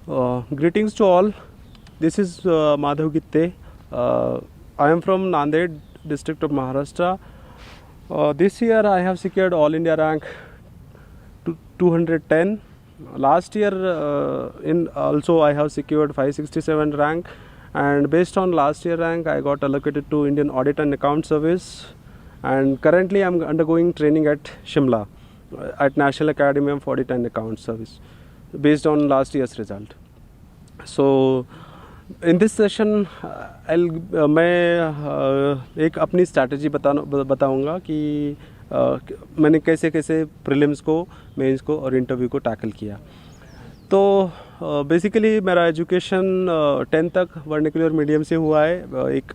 Greetings to all. This is Madhav Gitte. I am from Nanded district of Maharashtra. This year I have secured All India rank 210. Last year in also I have secured 567 rank, and based on last year rank I got allocated to Indian Audit and Account Service, and currently I am undergoing training at Shimla at National Academy of Audit and Account Service based on last year's result. So in this session मैं एक अपनी strategy बताऊंगा कि मैंने कैसे कैसे prelims को, mains को और इंटरव्यू को टैकल किया. तो बेसिकली मेरा एजुकेशन 10th तक वर्नाक्युलर मीडियम से हुआ है, एक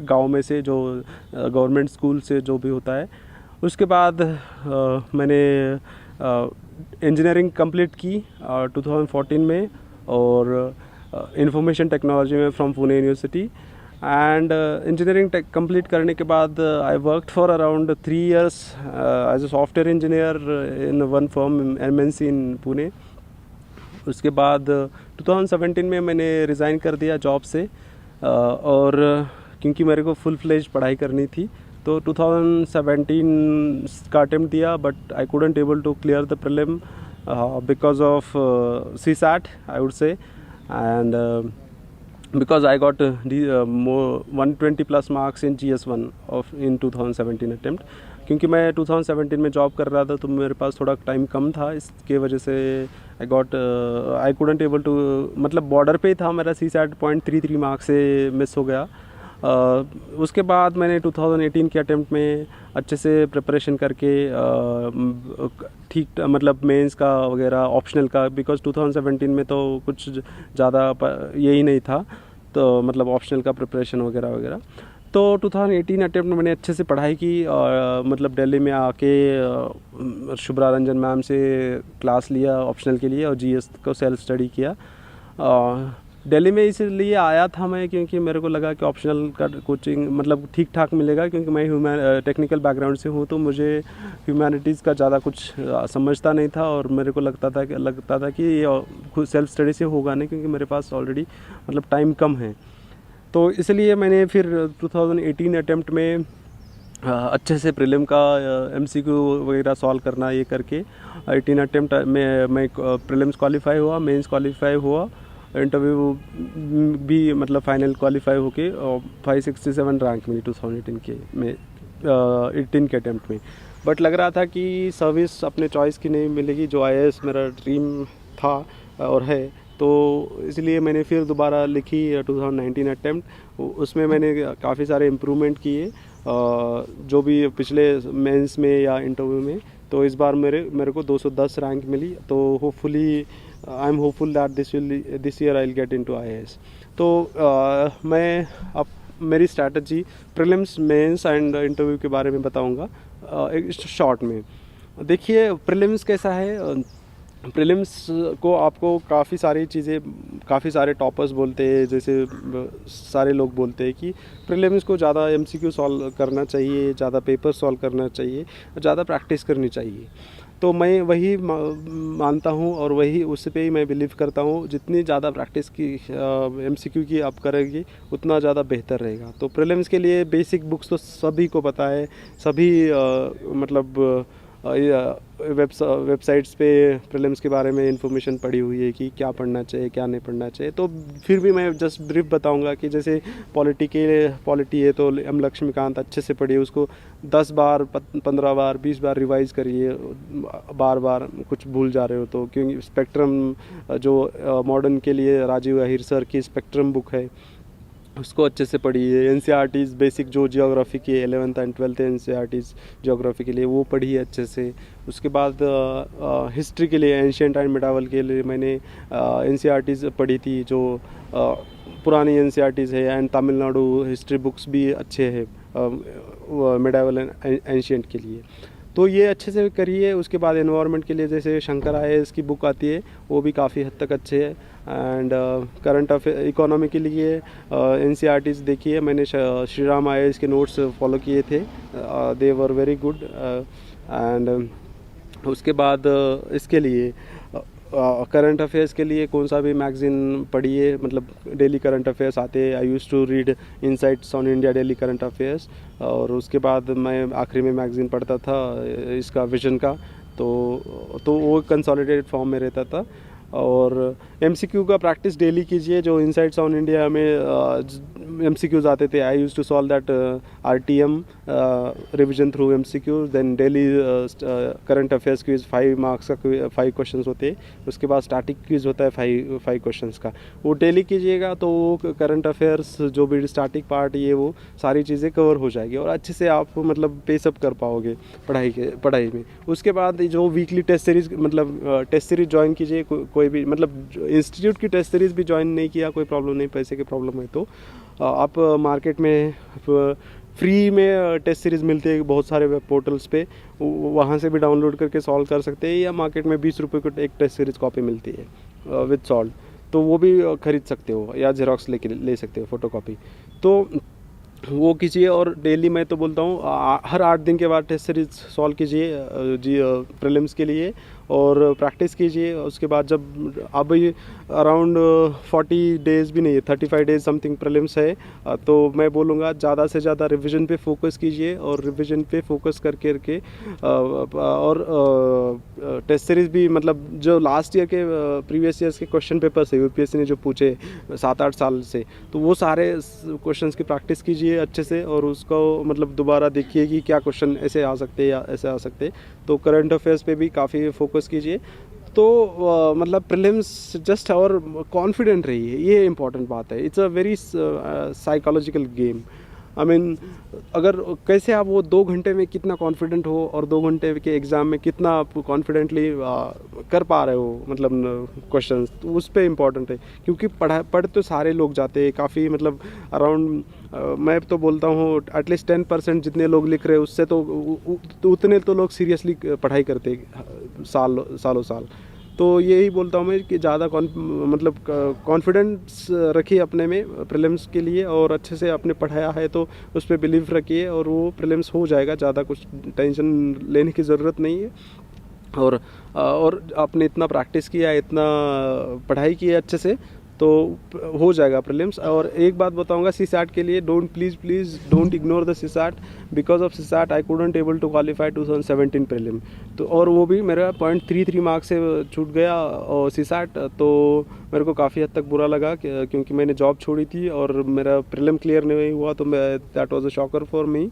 गांव में से जो गवर्नमेंट स्कूल से जो भी होता है. उसके बाद मैंने इंजीनियरिंग कंप्लीट की 2014 में, और इंफॉर्मेशन टेक्नोलॉजी में from Pune university. And engineering complete करने के बाद I worked for around 3 years as a software engineer in one firm MNC in Pune. उसके बाद 2017 में मैंने रिज़ाइन कर दिया जॉब से, और क्योंकि मेरे को फुल फ्लेज पढ़ाई करनी थी. तो 2017 का अटेम्प्ट दिया, but I couldn't able to clear the prelim because of CSAT, I would say, and because I got more 120 plus marks in GS1 in 2017 attempt. क्योंकि मैं 2017 में जॉब कर रहा था तो मेरे पास थोड़ा टाइम कम था, इसके वजह से आई कुडंट एबल टू, मतलब बॉर्डर पे था मेरा. CSAT 0.33 मार्क्स से मिस हो गया. उसके बाद मैंने 2018 के अटेम्प्ट में अच्छे से प्रिपरेशन करके ठीक, मतलब मेंस का वगैरह ऑप्शनल का, बिकॉज 2017 में तो कुछ ज़्यादा यही नहीं था, तो मतलब ऑप्शनल का प्रिपरेशन वगैरह वगैरह. तो 2018 अटेम्प्ट में मैंने अच्छे से पढ़ाई की, और मतलब दिल्ली में आके शुभ्रा रंजन मैम से क्लास लिया ऑप्शनल के लिए, और GS को सेल्फ स्टडी किया. दिल्ली में इसलिए आया था मैं क्योंकि मेरे को लगा कि ऑप्शनल का कोचिंग मतलब ठीक ठाक मिलेगा, क्योंकि मैं टेक्निकल बैकग्राउंड से हूँ, तो मुझे ह्यूमैनिटीज़ का ज़्यादा कुछ समझता नहीं था, और मेरे को लगता था कि खुद सेल्फ स्टडी से होगा नहीं, क्योंकि मेरे पास ऑलरेडी मतलब टाइम कम है. तो इसलिए मैंने फिर 2018 अटेम्प्ट में अच्छे से प्रीलिम का MCQ वगैरह सॉल्व करना ये करके 18 अटेम्प्ट में मैं प्रीलिम्स क्वालिफाई हुआ, मेंस क्वालिफाई हुआ, इंटरव्यू भी मतलब फाइनल क्वालिफाई होके 567 रैंक मिली 2018 के में 18 के अटेम्प्ट में. बट लग रहा था कि सर्विस अपने चॉइस की नहीं मिलेगी, जो IAS मेरा ड्रीम था और है. तो इसलिए मैंने फिर दोबारा लिखी 2019 अटेम्प्ट. उसमें मैंने काफ़ी सारे इम्प्रूवमेंट किए जो भी पिछले मेंस में या इंटरव्यू में. तो इस बार मेरे को 210 रैंक मिली. तो hopefully I am hopeful that this year I will get into IAS. तो मैं अब मेरी strategy prelims, mains and interview के बारे में बताऊंगा एक शॉर्ट में. देखिए प्रीलिम्स कैसा है. प्रीलिम्स को आपको काफ़ी सारी चीज़ें, काफ़ी सारे टॉपर्स बोलते हैं, जैसे सारे लोग बोलते हैं कि प्रीलिम्स को ज़्यादा MCQ सॉल्व करना चाहिए, ज़्यादा पेपर सॉल्व करना चाहिए, ज़्यादा प्रैक्टिस करनी चाहिए. तो मैं वही मानता हूँ, और वही उस पे ही मैं बिलीव करता हूँ. जितनी ज़्यादा प्रैक्टिस की MCQ की आप करेंगे उतना ज़्यादा बेहतर रहेगा. तो प्रीलिम्स के लिए बेसिक बुक्स तो सभी को पता है, सभी मतलब वेबसाइट्स पे प्रीलिम्स के बारे में इंफॉर्मेशन पड़ी हुई है कि क्या पढ़ना चाहिए, क्या नहीं पढ़ना चाहिए. तो फिर भी मैं जस्ट ब्रीफ बताऊंगा कि जैसे पॉलिटी है तो M लक्ष्मीकांत अच्छे से पढ़िए, उसको 10 बार 15 बार 20 बार रिवाइज़ करिए, बार बार कुछ भूल जा रहे हो तो. क्योंकि स्पेक्ट्रम जो मॉडर्न के लिए राजीव अहिर सर की स्पेक्ट्रम बुक है, उसको अच्छे से पढ़िए. NCERTs बेसिक जो जियोग्राफी की 11th and 12th NCERTs geography के लिए वो पढ़िए अच्छे से. उसके बाद हिस्ट्री के लिए, एंशिएंट एंड मिडावल के लिए मैंने NCERTs पढ़ी थी, जो पुरानी NCERTs है. एंड तमिलनाडु हिस्ट्री बुक्स भी अच्छे हैं मिडावल एंड एंशिएंट के लिए. तो ये अच्छे से करिए. उसके बाद एनवायरनमेंट के लिए जैसे शंकर IAS की बुक आती है, वो भी काफ़ी हद तक अच्छे है. एंड करंट अफेयर इकोनॉमी के लिए NCERTs देखिए. मैंने श्रीराम IAS के नोट्स फॉलो किए थे, दे वर वेरी गुड. एंड उसके बाद इसके लिए करंट अफेयर्स के लिए कौन सा भी मैगज़ीन पढ़िए, मतलब डेली करंट अफेयर्स आते हैं। I use to read Insights on India daily current affairs, और उसके बाद मैं आखिरी में मैगज़ीन पढ़ता था इसका विजन का, तो वो कंसोलिडेटेड फॉर्म में रहता था। और एमसीक्यू का प्रैक्टिस डेली कीजिए। जो इनसाइट्स ऑन इंडिया में एमसीक्यूज आते थे, I use to solve that RTM revision through MCQ. Then daily current affairs quiz 5 marks का 5 क्वेश्चंस होते हैं। उसके बाद स्टैटिक क्विज होता है 5 क्वेश्चंस का, वो डेली कीजिएगा तो वो करंट अफेयर्स जो भी स्टैटिक पार्ट ये वो सारी चीज़ें कवर हो जाएगी और अच्छे से आप मतलब पेसअप कर पाओगे पढ़ाई में। उसके बाद जो वीकली टेस्ट सीरीज, मतलब टेस्ट सीरीज ज्वाइन कीजिए। कोई भी मतलब इंस्टीट्यूट की टेस्ट सीरीज़ भी ज्वाइन नहीं किया, कोई प्रॉब्लम नहीं, पैसे की प्रॉब्लम है तो आप मार्केट में फ्री में टेस्ट सीरीज़ मिलती है बहुत सारे वेब पोर्टल्स पे, वहाँ से भी डाउनलोड करके सॉल्व कर सकते हैं। या मार्केट में 20 रुपये को एक टेस्ट सीरीज़ कॉपी मिलती है विद सॉल्व, तो वो भी खरीद सकते हो, या जेरोक्स ले सकते हो फोटो कॉपी, तो वो कीजिए। और डेली मैं तो बोलता हूँ हर 8 दिन के बाद टेस्ट सीरीज सॉल्व कीजिए जी प्रीलिम्स के लिए, और प्रैक्टिस कीजिए। उसके बाद जब अब अराउंड 40 डेज़ भी नहीं है, 35 डेज़ समथिंग प्रीलिम्स है, तो मैं बोलूँगा ज़्यादा से ज़्यादा रिवीजन पे फोकस कीजिए, और रिवीजन पे फोकस करके और टेस्ट सीरीज़ भी, मतलब जो लास्ट ईयर के प्रीवियस ईयर्स के क्वेश्चन पेपर्स है यूपीएससी ने जो पूछे 7-8 साल से, तो वो सारे क्वेश्चंस की प्रैक्टिस कीजिए अच्छे से, और उसको मतलब दोबारा देखिए कि क्या क्वेश्चन ऐसे आ सकते हैं या ऐसे आ सकते हैं। तो करंट अफेयर्स पे भी काफ़ी फोकस कीजिए। तो मतलब प्रीलिम्स जस्ट और कॉन्फिडेंट रहिए, ये इंपॉर्टेंट बात है। It's a very psychological game. I mean अगर कैसे आप वो 2 घंटे में कितना कॉन्फिडेंट हो, और 2 घंटे के एग्ज़ाम में कितना आप कॉन्फिडेंटली कर पा रहे हो, मतलब क्वेश्चंस, तो उस पे इम्पॉर्टेंट है। क्योंकि पढ़ तो सारे लोग जाते हैं काफ़ी, मतलब अराउंड मैं तो बोलता हूँ एटलीस्ट 10% जितने लोग लिख रहे हैं उससे तो उतने तो लोग सीरियसली पढ़ाई करते हैं सालों साल। तो यही बोलता हूँ मैं कि ज़्यादा मतलब कॉन्फिडेंस रखिए अपने में प्रीलिम्स के लिए, और अच्छे से आपने पढ़ाया है तो उस पर बिलीव रखिए, और वो प्रीलिम्स हो जाएगा। ज़्यादा कुछ टेंशन लेने की ज़रूरत नहीं है। और आपने इतना प्रैक्टिस किया, इतना पढ़ाई की है अच्छे से, तो हो जाएगा प्रीलिम्स। और एक बात बताऊंगा सीसैट के लिए, please don't ignore the CSAT. Because of CSAT I couldn't able to qualify 2017 prelim, तो और वो भी मेरा 0.33 मार्क्स से छूट गया और सीसैट, तो मेरे को काफ़ी हद तक बुरा लगा क्योंकि मैंने जॉब छोड़ी थी और मेरा प्रीलिम क्लियर नहीं हुआ, तो मैं that was a shocker for me.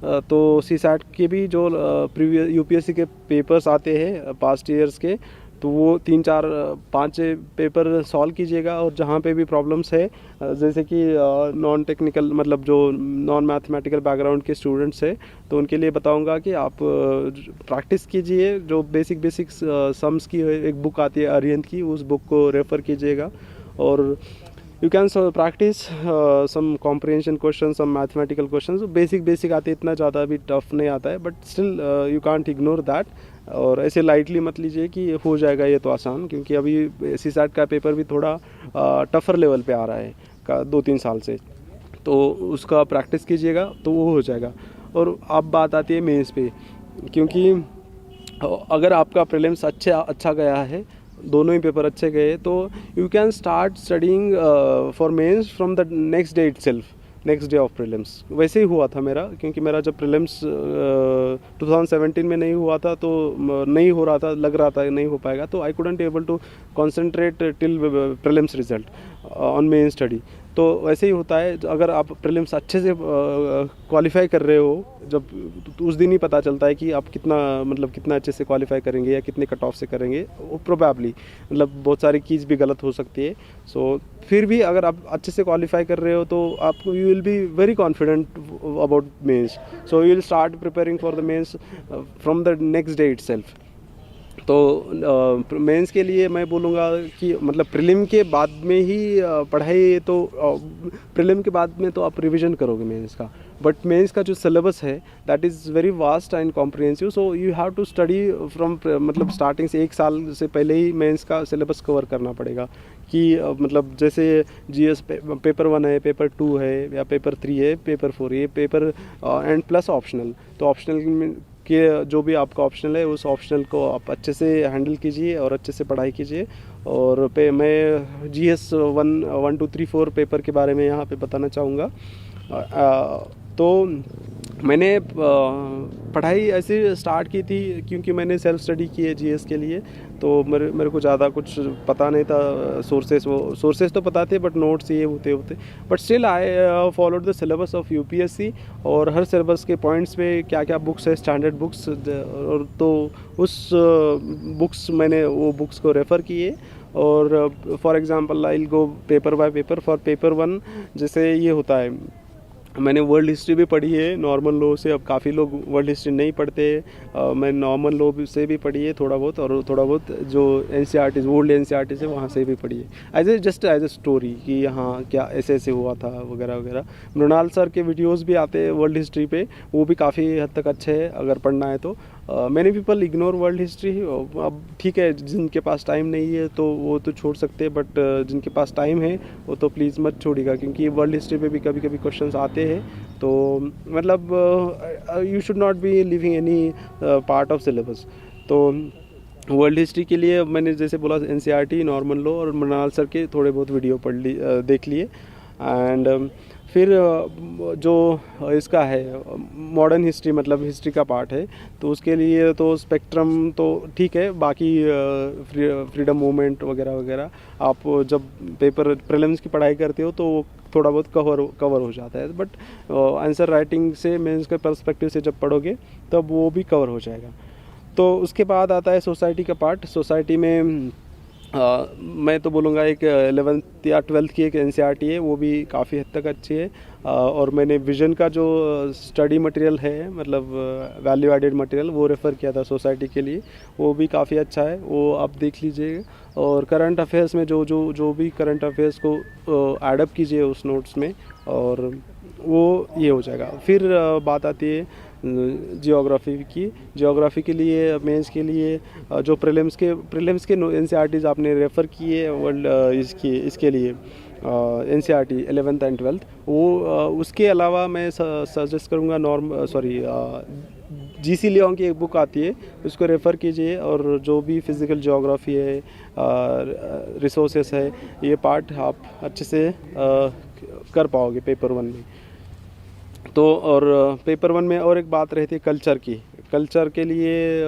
तो सीसैट के भी जो प्रीवियस यूपीएससी के पेपर्स आते हैं पास्ट ईयर्स के, तो वो 3-4-5 पेपर सॉल्व कीजिएगा। और जहाँ पे भी प्रॉब्लम्स है, जैसे कि नॉन टेक्निकल, मतलब जो नॉन मैथमेटिकल बैकग्राउंड के स्टूडेंट्स हैं, तो उनके लिए बताऊंगा कि आप प्रैक्टिस कीजिए। जो बेसिक सम्स की एक बुक आती है अरिहंत की, उस बुक को रेफ़र कीजिएगा। और you can practice some comprehension question, some mathematical question. Basic आते हैं, इतना ज़्यादा भी टफ नहीं आता है, but still you can't ignore that. और ऐसे लाइटली मत लीजिए कि हो जाएगा ये तो आसान, क्योंकि अभी सीसैट का पेपर भी थोड़ा टफ़र लेवल पे आ रहा है 2-3 साल से, तो उसका प्रैक्टिस कीजिएगा तो वो हो जाएगा। और अब बात आती है मेंस पे, क्योंकि अगर आपका प्रीलिम्स अच्छा गया है, दोनों ही पेपर अच्छे गए, तो you can start studying for mains from the next day itself, next day of prelims. वैसे ही हुआ था मेरा, क्योंकि मेरा जब प्रीलिम्स 2017 में नहीं हुआ था, तो नहीं हो रहा था, लग रहा था नहीं हो पाएगा, तो I couldn't able to concentrate till prelims result on main study. तो वैसे ही होता है, अगर आप प्रीलिम्स अच्छे से क्वालिफाई कर रहे हो, जब तो उस दिन ही पता चलता है कि आप कितना अच्छे से क्वालिफाई करेंगे या कितने कट ऑफ से करेंगे। वो प्रोबेबली मतलब बहुत सारी चीज़ भी गलत हो सकती है। सो फिर भी अगर आप अच्छे से क्वालिफाई कर रहे हो, तो आपको you will be very confident about mains. So you will start preparing for the mains from the next day itself. तो मेंस के लिए मैं बोलूँगा कि मतलब प्रीलिम के बाद में ही पढ़ाई, तो प्रीलिम के बाद में तो आप रिवीजन करोगे मेंस का, बट मेंस का जो सिलेबस है that is very vast and comprehensive. So you have to study from मतलब स्टार्टिंग से 1 साल से पहले ही मेंस का सिलेबस कवर करना पड़ेगा। कि मतलब जैसे जीएस पेपर 1 है, पेपर 2 है, या पेपर 3 है, पेपर 4 है, पेपर एंड प्लस ऑप्शनल। तो ऑप्शनल आपके जो भी आपका ऑप्शनल है उस ऑप्शनल को आप अच्छे से हैंडल कीजिए और अच्छे से पढ़ाई कीजिए। और मैं GS 1 1 2 3 4 पेपर के बारे में यहाँ पे बताना चाहूँगा। तो मैंने पढ़ाई ऐसे स्टार्ट की थी क्योंकि मैंने सेल्फ स्टडी की है GS के लिए। तो मेरे को ज़्यादा कुछ पता नहीं था, सोर्सेस तो पता थे बट नोट्स ये होते but still I followed the syllabus of UPSC। और हर सिलेबस के पॉइंट्स पे क्या क्या बुक्स है, स्टैंडर्ड बुक्स, और तो उस बुक्स मैंने वो बुक्स को रेफ़र किए। और for example I will go paper by paper. For paper 1 जैसे ये होता है, मैंने वर्ल्ड हिस्ट्री भी पढ़ी है नॉर्मल लॉ से। अब काफ़ी लोग वर्ल्ड हिस्ट्री नहीं पढ़ते, मैं नॉर्मल लॉ से भी पढ़ी है थोड़ा बहुत, और थोड़ा बहुत जो NCERT ओल्ड NCERT है वहाँ से भी पढ़ी है एज ए स्टोरी कि हाँ क्या ऐसे ऐसे हुआ था वगैरह वगैरह। मृणाल सर के वीडियोस भी आते हैं वर्ल्ड हिस्ट्री पे, वो भी काफ़ी हद तक अच्छे हैं अगर पढ़ना है तो। Many people ignore world history. अब ठीक है, जिनके पास टाइम नहीं है तो वो तो छोड़ सकते हैं, बट जिनके पास टाइम है वो तो प्लीज़ मत छोड़िएगा, क्योंकि वर्ल्ड हिस्ट्री पे भी कभी कभी क्वेश्चंस आते हैं। तो मतलब you should not be living any part of syllabus. तो वर्ल्ड हिस्ट्री के लिए मैंने जैसे बोला NCERT, नॉर्मल लॉ और मृणाल सर के थोड़े बहुत वीडियो देख लिए। एंड फिर जो इसका है मॉडर्न हिस्ट्री, मतलब हिस्ट्री का पार्ट है, तो उसके लिए तो स्पेक्ट्रम तो ठीक है, बाकी फ्रीडम मूवमेंट वगैरह वगैरह आप जब पेपर प्रीलिम्स की पढ़ाई करते हो तो वो थोड़ा बहुत कवर हो जाता है। बट आंसर राइटिंग से, मेंस के पर्सपेक्टिव से जब पढ़ोगे तब वो भी कवर हो जाएगा। तो उसके बाद आता है सोसाइटी का पार्ट। सोसाइटी में मैं तो बोलूँगा एक 11th या 12th की एक NCERT है, वो भी काफ़ी हद तक अच्छी है। और मैंने विजन का जो स्टडी मटेरियल है, मतलब वैल्यू एडेड मटेरियल, वो रेफ़र किया था सोसाइटी के लिए, वो भी काफ़ी अच्छा है, वो आप देख लीजिएगा। और करंट अफेयर्स में जो भी करंट अफेयर्स को एडअप कीजिए उस नोट्स में, और वो ये हो जाएगा। फिर बात आती है जियोग्राफी के लिए, मेंस के लिए जो प्रीलिम्स के NCERTs आपने रेफ़र किए वर्ल्ड इसके लिए NCERT 11th एंड 12th, वो उसके अलावा मैं सजेस्ट करूँगा GC लियोंग की एक बुक आती है, उसको रेफ़र कीजिए। और जो भी फिज़िकल ज्योग्राफी है, रिसोर्सेस है, ये पार्ट आप अच्छे से कर पाओगे पेपर 1 में। तो और पेपर 1 में और एक बात रहती है कल्चर के लिए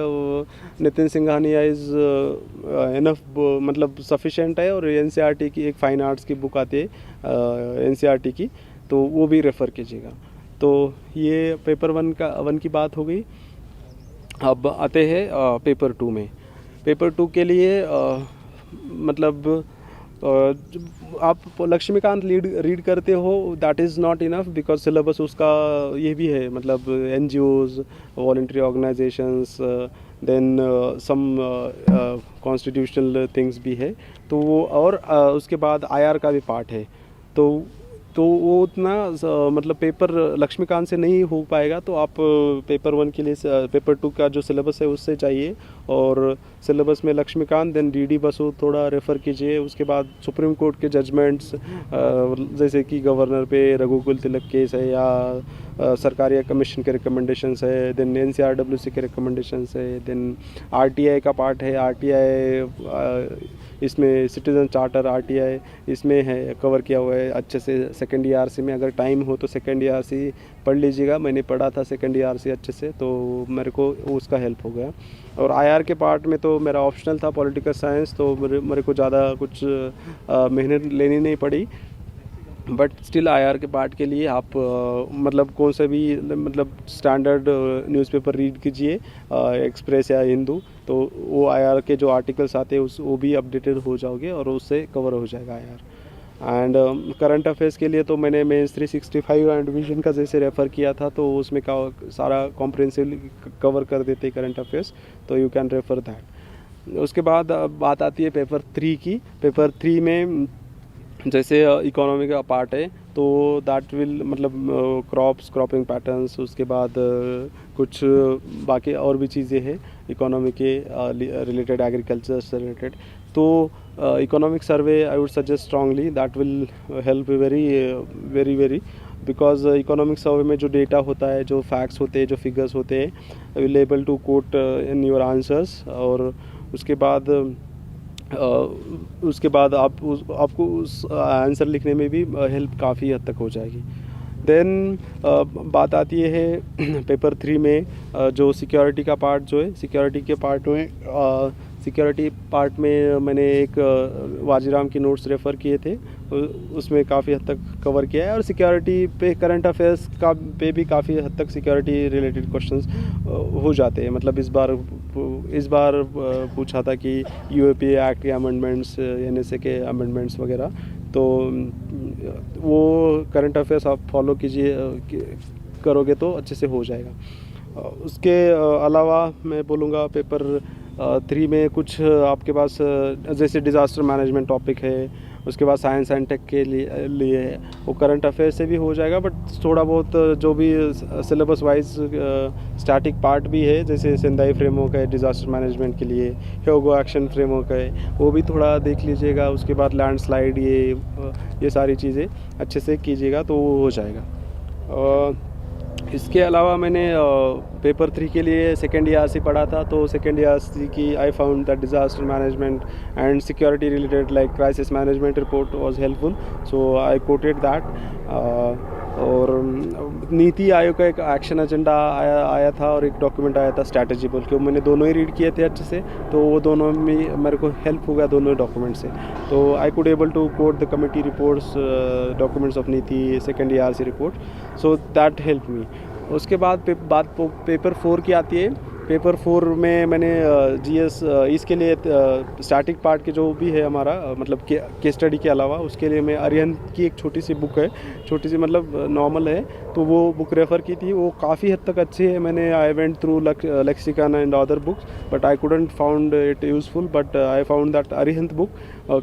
नितिन सिंघानिया इज़ इनफ, मतलब सफिशेंट है। और NCERT की एक फ़ाइन आर्ट्स की बुक आती है NCERT की, तो वो भी रेफ़र कीजिएगा। तो ये पेपर 1 की बात हो गई। अब आते हैं पेपर 2 में। पेपर 2 के लिए मतलब आप लक्ष्मीकांत रीड करते हो, that is not enough, because syllabus उसका ये भी है, मतलब NGOs, voluntary organisations, then some constitutional things भी है, तो वो, और उसके बाद IR का भी पार्ट है। तो वो उतना मतलब पेपर लक्ष्मीकांत से नहीं हो पाएगा, तो आप पेपर 1 के लिए पेपर 2 का जो सिलेबस है उससे चाहिए। और सिलेबस में लक्ष्मीकांत, देन DD बसु थोड़ा रेफ़र कीजिए। उसके बाद सुप्रीम कोर्ट के जजमेंट्स, जैसे कि गवर्नर पे रघुकुल तिलक केस है, या सरकारी कमीशन के रिकमेंडेशंस है, देन NCRWC के रिकमेंडेशंस है, देन RTI का पार्ट है। RTI इसमें सिटीज़न चार्टर RTI इसमें है, कवर किया हुआ है अच्छे से। सेकेंड ERC में अगर टाइम हो तो सेकेंड ERC पढ़ लीजिएगा, मैंने पढ़ा था सेकेंड ERC अच्छे से, तो मेरे को उसका हेल्प हो गया। और IR के पार्ट में तो मेरा ऑप्शनल था पॉलिटिकल साइंस, तो मेरे को ज़्यादा कुछ मेहनत लेनी नहीं पड़ी। बट स्टिल IR के पार्ट के लिए आप मतलब कौन सा भी, मतलब स्टैंडर्ड न्यूज़पेपर रीड कीजिए, एक्सप्रेस या हिंदू, तो वो IR के जो आर्टिकल्स आते हैं वो भी अपडेटेड हो जाओगे और उससे कवर हो जाएगा IR। एंड करंट अफेयर्स के लिए तो मैंने मेंस 365 एंड विजन का जैसे रेफ़र किया था, तो उसमें सारा कॉम्प्रिहेंसिवली कवर कर देते करंट अफेयर्स, तो यू कैन रेफ़र दैट। उसके बाद बात आती है पेपर 3 की। पेपर 3 में जैसे इकोनॉमी का पार्ट है, तो दैट विल मतलब क्रॉपिंग पैटर्न्स, उसके बाद कुछ बाकी और भी चीज़ें हैं इकोनॉमी के रिलेटेड, एग्रीकल्चर से रिलेटेड। तो economic survey I would suggest strongly, that will help very very very. Because economic survey में जो डेटा होता है, जो फैक्ट्स होते हैं, जो फिगर्स होते हैं, will able to quote in your answers. और उसके बाद आपको उस आंसर लिखने में भी हेल्प काफ़ी हद तक हो जाएगी। देन बात आती है पेपर 3 में जो सिक्योरिटी का पार्ट जो है, सिक्योरिटी पार्ट में मैंने एक वाजीराम के नोट्स रेफ़र किए थे, उसमें काफ़ी हद तक कवर किया है। और सिक्योरिटी पे करंट अफेयर्स का पे भी काफ़ी हद तक सिक्योरिटी रिलेटेड क्वेश्चंस हो जाते हैं। मतलब इस बार पूछा था कि यूएपी एक्ट के अमेंडमेंट्स, एनएसए के अमेंडमेंट्स वगैरह, तो वो करंट अफेयर्स आप फॉलो करोगे तो अच्छे से हो जाएगा। उसके अलावा मैं बोलूँगा पेपर 3 में कुछ आपके पास जैसे डिज़ास्टर मैनेजमेंट टॉपिक है, उसके बाद साइंस एंड टेक के लिए है, वो करंट अफेयर से भी हो जाएगा। बट थोड़ा बहुत जो भी सिलेबस वाइज स्टैटिक पार्ट भी है, जैसे सेंदाई फ्रेमवर्क है डिज़ास्टर मैनेजमेंट के लिए, ह्योगो एक्शन फ्रेमवर्क है, वो भी थोड़ा देख लीजिएगा। उसके बाद लैंडस्लाइड, ये सारी चीज़ें अच्छे से कीजिएगा तो वो हो जाएगा। इसके अलावा मैंने पेपर 3 के लिए सेकेंड ERC पढ़ा था, तो सेकेंड ERC की I found that disaster management and security related like crisis management report was helpful, so I quoted that. और नीति आयोग का एक एक्शन एजेंडा आया था और एक डॉक्यूमेंट आया था स्ट्रैटेजी बोल के, मैंने दोनों ही रीड किए थे अच्छे से, तो वो दोनों में मेरे को हेल्प हो गया दोनों डॉक्यूमेंट से। तो I could able to quote the committee reports, documents of NITI, second ERC report, so that help me. उसके बाद बात पेपर 4 की आती है। पेपर 4 में मैंने GS इसके लिए स्टैटिक पार्ट के जो भी है हमारा मतलब केस स्टडी के अलावा, उसके लिए मैं अरिहंत की एक छोटी सी बुक है, छोटी सी मतलब नॉर्मल है, तो वो बुक रेफ़र की थी। वो काफ़ी हद तक अच्छी है। मैंने I went through lexicon and other books but I couldn't found it useful, but I found that Arihant book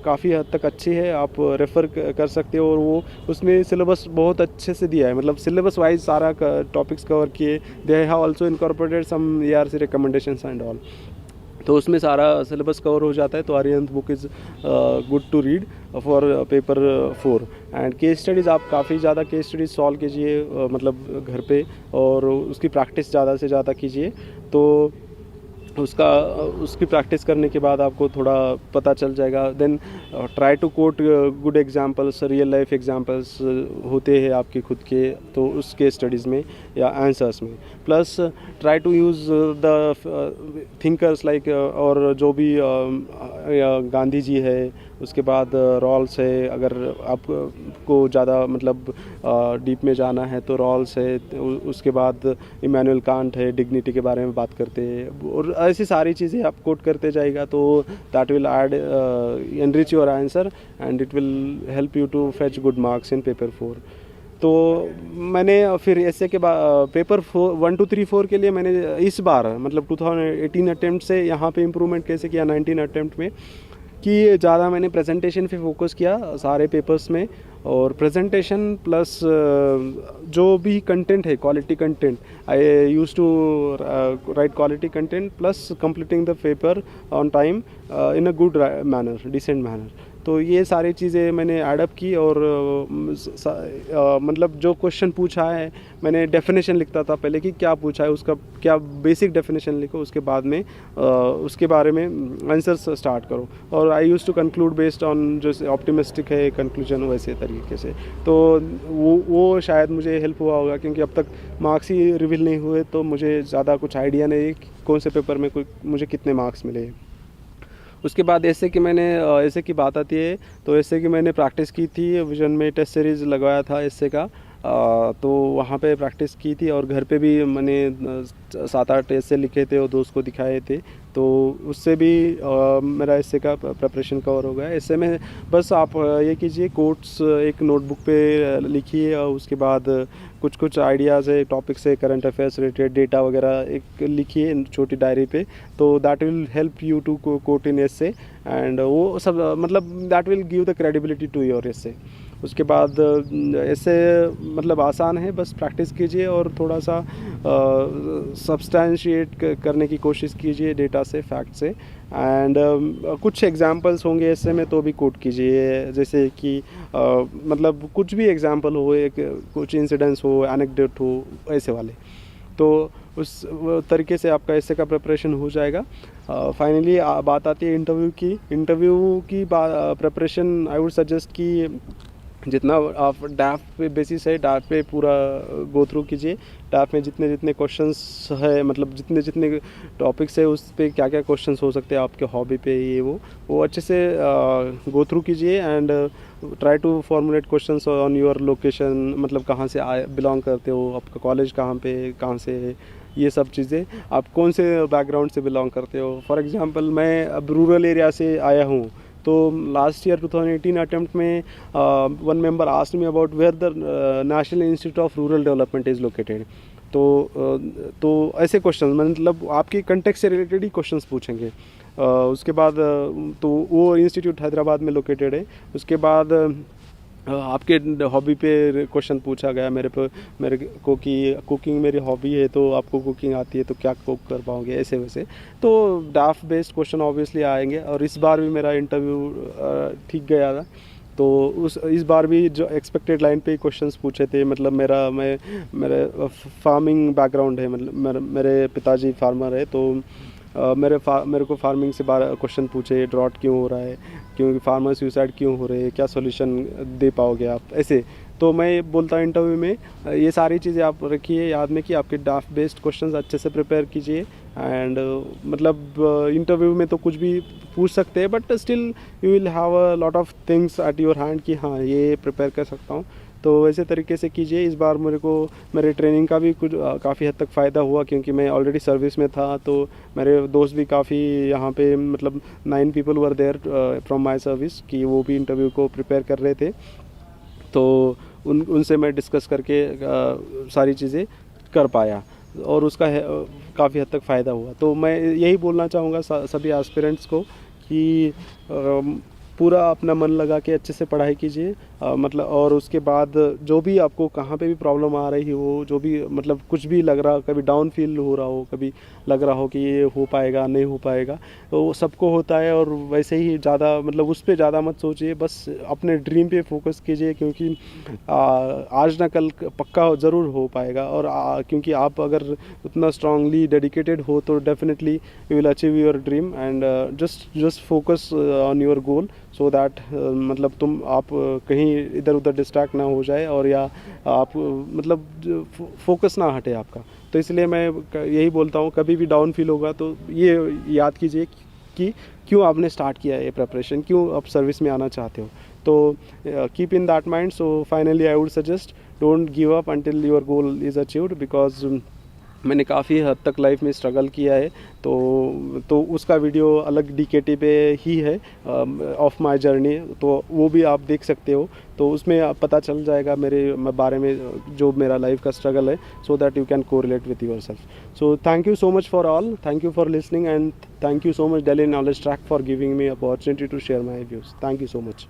काफ़ी हद तक अच्छी है, आप रेफ़र कर सकते हो। और वो उसमें सिलेबस बहुत अच्छे से दिया है, मतलब सिलेबस वाइज सारा टॉपिक्स कवर किए। They have also incorporated some ERC recommendations and all, तो उसमें सारा सिलेबस कवर हो जाता है। तो Arihant book is good to read for paper 4। And case studies, आप काफ़ी ज़्यादा केस स्टडीज़ सॉल्व कीजिए मतलब घर पे, और उसकी प्रैक्टिस ज़्यादा से ज़्यादा कीजिए। तो उसकी प्रैक्टिस करने के बाद आपको थोड़ा पता चल जाएगा। Then try to quote good examples, real life examples होते हैं आपके खुद के, तो उसके स्टडीज़ में या आंसर्स में। Plus try to use the thinkers like, और जो भी गांधी जी है, उसके बाद रॉल्स है। अगर आपको ज़्यादा मतलब डीप में जाना है तो रॉल्स है, उसके बाद इमैनुअल कांट है, डिग्निटी के बारे में बात करते हैं, और ऐसी सारी चीज़ें आप कोट करते जाएगा तो that will add enrich your answer and it will help you to fetch good marks in paper 4। तो मैंने फिर ऐसे के बाद पेपर 1 2 3 4 के लिए मैंने इस बार मतलब 2018 अटेम्प्ट से यहाँ पे इम्प्रूवमेंट कैसे किया 19 अटेम्प्ट में, कि ज़्यादा मैंने प्रेजेंटेशन पे फोकस किया सारे पेपर्स में। और प्रेजेंटेशन प्लस जो भी कंटेंट है, quality content, I use to write quality content plus completing the paper on time in a good manner, decent manner. तो ये सारी चीज़ें मैंने एडअप की। और मतलब जो क्वेश्चन पूछा है, मैंने डेफिनेशन लिखता था पहले कि क्या पूछा है, उसका क्या बेसिक डेफिनेशन लिखो, उसके बाद में उसके बारे में आंसर्स स्टार्ट करो। और I use to conclude based on जो ऑप्टिमिस्टिक है कंक्लूजन, वैसे तरीके से। तो वो शायद मुझे हेल्प हुआ होगा, क्योंकि अब तक मार्क्स ही रिवील नहीं हुए, तो मुझे ज़्यादा कुछ आइडिया नहीं है कि कौन से पेपर में मुझे कितने मार्क्स मिले। उसके बाद ऐसे कि मैंने ऐसे की बात आती है, तो ऐसे कि मैंने प्रैक्टिस की थी, विजन में टेस्ट सीरीज़ लगवाया था ऐसे का, तो वहाँ पे प्रैक्टिस की थी। और घर पे भी मैंने 7-8 ऐसे लिखे थे और दोस्त को दिखाए थे, तो उससे भी मेरा ऐसे का प्रिपरेशन कवर हो गया। ऐसे में बस आप ये कीजिए, कोट्स एक नोटबुक पे लिखिए, और उसके बाद कुछ आइडियाज़ है टॉपिक से, करंट अफेयर्स रिलेटेड डेटा वगैरह एक लिखिए छोटी डायरी पे, तो that will help you to quote in essay. And वो सब मतलब that will give the credibility to your essay. उसके बाद ऐसे मतलब आसान है, बस प्रैक्टिस कीजिए और थोड़ा सा सब्सटैंशिएट करने की कोशिश कीजिए डेटा से, फैक्ट से। एंड कुछ एग्जांपल्स होंगे ऐसे में तो भी कोट कीजिए, जैसे कि मतलब कुछ भी एग्जांपल हो, एक कुछ इंसिडेंट्स हो, एनेक्डोट हो, ऐसे वाले। तो उस तरीके से आपका ऐसे का प्रिपरेशन हो जाएगा। फाइनली बात आती है इंटरव्यू की प्रिपरेशन। आई वुड सजेस्ट कि जितना आप डैफ पे बेसिस है, डैफ पे पूरा गो थ्रू कीजिए। डैफ में जितने जितने क्वेश्चंस है, मतलब जितने जितने टॉपिक्स है उस पे क्या क्या क्वेश्चंस हो सकते हैं आपके हॉबी पे, ये वो अच्छे से गो थ्रू कीजिए। And try to formulate questions on your location, मतलब कहाँ से बिलोंग करते हो, आपका कॉलेज कहाँ पे, कहाँ से है, ये सब चीज़ें, आप कौन से बैकग्राउंड से बिलोंग करते हो। फॉर एग्जांपल मैं अब रूरल एरिया से आया हूँ, तो लास्ट ईयर 2018 अटेम्प्ट में one member asked me about where the national institute of rural development is located. तो ऐसे क्वेश्चन, मतलब आपकी कंटेक्स्ट से रिलेटेड ही क्वेश्चंस पूछेंगे। उसके बाद तो वो इंस्टीट्यूट हैदराबाद में लोकेटेड है। उसके बाद आपके हॉबी पे क्वेश्चन पूछा गया मेरे को कि कुकिंग मेरी हॉबी है, तो आपको कुकिंग आती है तो क्या कुक कर पाओगे, ऐसे वैसे। तो डाफ बेस्ड क्वेश्चन ऑब्वियसली आएंगे। और इस बार भी मेरा इंटरव्यू ठीक गया था, तो इस बार भी जो एक्सपेक्टेड लाइन पे ही क्वेश्चंस पूछे थे। मतलब मेरे फार्मिंग बैकग्राउंड है, मतलब मेरे पिताजी फार्मर है, तो मेरे को फार्मिंग से क्वेश्चन पूछे, ड्रॉट क्यों हो रहा है, क्योंकि फार्मर सुसाइड क्यों हो रहे हैं, क्या सॉल्यूशन दे पाओगे आप, ऐसे। तो मैं बोलता इंटरव्यू में ये सारी चीज़ें आप रखिए याद में कि आपके डाफ बेस्ड क्वेश्चंस अच्छे से प्रिपेयर कीजिए। एंड मतलब इंटरव्यू में तो कुछ भी पूछ सकते हैं, but still you will have a lot of things at your hand कि हाँ ये प्रिपेयर कर सकता हूँ। तो वैसे तरीके से कीजिए। इस बार मेरे ट्रेनिंग का भी कुछ काफ़ी हद तक फ़ायदा हुआ, क्योंकि मैं ऑलरेडी सर्विस में था। तो मेरे दोस्त भी काफ़ी यहाँ पे, मतलब 9 people were there from my service, कि वो भी इंटरव्यू को प्रिपेयर कर रहे थे। तो उनसे मैं डिस्कस करके सारी चीज़ें कर पाया, और उसका काफ़ी हद तक फ़ायदा हुआ। तो मैं यही बोलना चाहूँगा सभी एस्पिरेंट्स को कि पूरा अपना मन लगा के अच्छे से पढ़ाई कीजिए। मतलब और उसके बाद जो भी आपको कहाँ पे भी प्रॉब्लम आ रही हो, जो भी मतलब कुछ भी लग रहा, कभी डाउन फील हो रहा हो, कभी लग रहा हो कि ये हो पाएगा नहीं हो पाएगा, तो वो सबको होता है। और वैसे ही ज़्यादा मतलब उस पर ज़्यादा मत सोचिए, बस अपने ड्रीम पे फोकस कीजिए, क्योंकि आज ना कल पक्का ज़रूर हो पाएगा। और क्योंकि आप अगर उतना स्ट्रांगली डेडिकेटेड हो तो definitely you will achieve your dream. And just focus on your goal, so that मतलब आप कहीं इधर उधर डिस्ट्रैक्ट ना हो जाए, और या आप मतलब फोकस ना हटे आपका। तो इसलिए मैं यही बोलता हूँ, कभी भी डाउन फील होगा तो ये याद कीजिए कि क्यों आपने स्टार्ट किया है ये प्रिपरेशन, क्यों आप सर्विस में आना चाहते हो। तो keep in that mind. So finally I would suggest, don't give up until your goal is achieved, because मैंने काफ़ी हद तक लाइफ में स्ट्रगल किया है। तो उसका वीडियो अलग डीकेटी पे ही है ऑफ माय जर्नी, तो वो भी आप देख सकते हो। तो उसमें आप पता चल जाएगा मेरे बारे में, जो मेरा लाइफ का स्ट्रगल है, so that you can correlate with yourself. So thank you so much for all, thank you for listening, and thank you so much daily knowledge track for giving me opportunity to share my views. Thank you so much.